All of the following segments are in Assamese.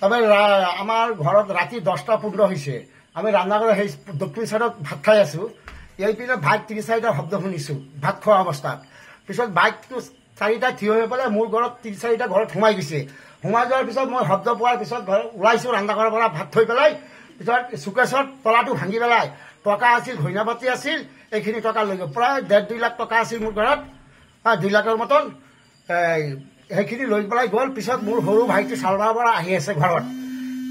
তবে আমাৰ ঘৰত রাতে 10টা 15 হয়েছে। আমি রান্নাঘরে সেই দক্ষিণ সাইডত ভাত খাই আছো। এই পিনে বাইক 3-4টা শব্দ শুনিছো ভাত খোৱা অৱস্থাত। পিছত বাইকটো 4টা থিয় হৈ পেলাই মোৰ ঘৰত 3-4টা ঘৰত সোমাই গৈছে। সোমাই যোৱাৰ পিছত মই শব্দ পোৱাৰ পিছত ওলাইছো ৰান্নাঘৰৰ পৰা ভাত থৈ পেলাই। পিছত চুকেছত তলাটো ভাঙি পেলাই টকা আছিল, ধনিয়াপাতি আছিল, এইখিনি টকা লৈ গ'ল। প্ৰায় 1.5-2 লাখ টকা আছিল মোৰ ঘৰত, 2 লাখৰ মতন। সেইখিনি লৈ পেলাই গ'ল। পিছত মোৰ সৰু ভাইটো চালবাৰ পৰা আহি আছে ঘৰত,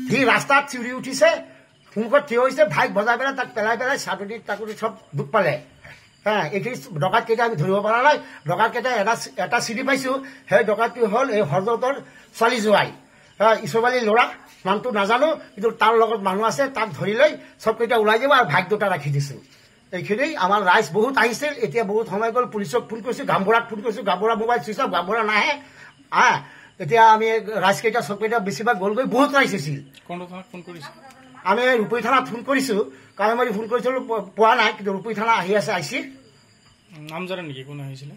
সি ৰাস্তাত চিঞৰি উঠিছে, সন্মুখত থিয় হৈছে, ভাইক বজাই পেলাই তাক পেলাই চাটনি তাকনি চব দুখ পালে। এইখিনি ডকাইতকেইটা আমি ধৰিব পৰা নাই। ডকাইতকেইটা এটা চিনি পাইছো, সেই ডকাইতটো হ'ল এই হৰদত্তৰ ছোৱালী জোৱাই, ইছৰবালী ল'ৰা, নামটো নাজানো, কিন্তু তাৰ লগত মানুহ আছে, তাক ধৰি লৈ চবকেইটা ওলাই যাব আৰু ভাইক 2টা ৰাখি দিছো। এইখিনি আমাৰ ৰাইজ বহুত আহিছিল। এতিয়া বহুত সময় গ'ল, পুলিচক ফোন কৰিছো, গামবুঢ়াক ফোন কৰিছো, গামবুঢ়া মোবাইল চুইচ অফ, গামবুঢ়া নাহে। এতিয়া আমি ৰাইজকেইটা চবকেইটা বেছিভাগ গ'লগৈ, বহুত ৰাইজ হৈছিল। আমি ৰূপহী থানাত ফোন কৰিছো, কামাৰী ফোন কৰিছিলো, পোৱা নাই, কিন্তু ৰূপহী থানা আহি আছে, আইছি। নাম জানে নেকি কোন আহিছিলে?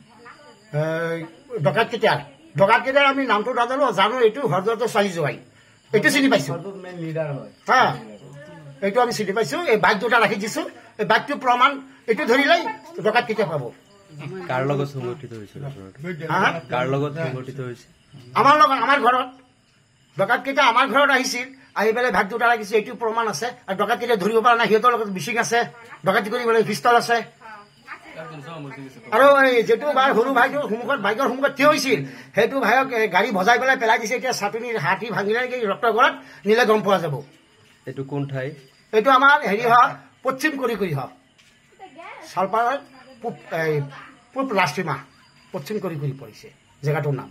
ডকাইতকেইটাৰ আমি নামটো নাজানো, জানো এইটো হৰদত্তৰ ছোৱালী জোৱাই, এইটো চিনি পাইছো। এইটো আমি চিনি পাইছো। এই বাইক 2টা ৰাখি দিছো, এই বাইকটো প্ৰমাণ, এইটো ধৰিলেই ডকাইতকেইটা পাব। কাৰ লগত সংগঠিত হৈছিল? কাৰ লগত সংগঠিত হৈছিল? আমাৰ লগত, আমাৰ ঘৰত। ডকাইতকেইটা আমাৰ ঘৰত আহিছিল, আহি পেলাই ভাগ 2টা ৰাখিছে, এইটো প্ৰমাণ আছে। আৰু ডকাইতকেইটা ধৰিব পৰা নাই, সিহঁতৰ লগত মিচিং আছে, ডকাইতি কৰিবলৈ পিষ্টল আছে। আৰু যিটো সৰু ভাইটো সন্মুখত বাইকৰ সন্মুখত থিয় হৈছিল, সেইটো ভাইক গাড়ী ভজাই পেলাই দিছে। এতিয়া চাটনি হাতী ভাঙিলে ৰক্তৰ ঘৰত নিলে গম পোৱা যাব। এইটো কোন ঠাই? এইটো আমাৰ হেৰি হয়, পশ্চিম কৰি হয়, চালপাৰৰ পূব লাষ্টিমা, পশ্চিম কৰি পৰিছে জেগাটোৰ নাম।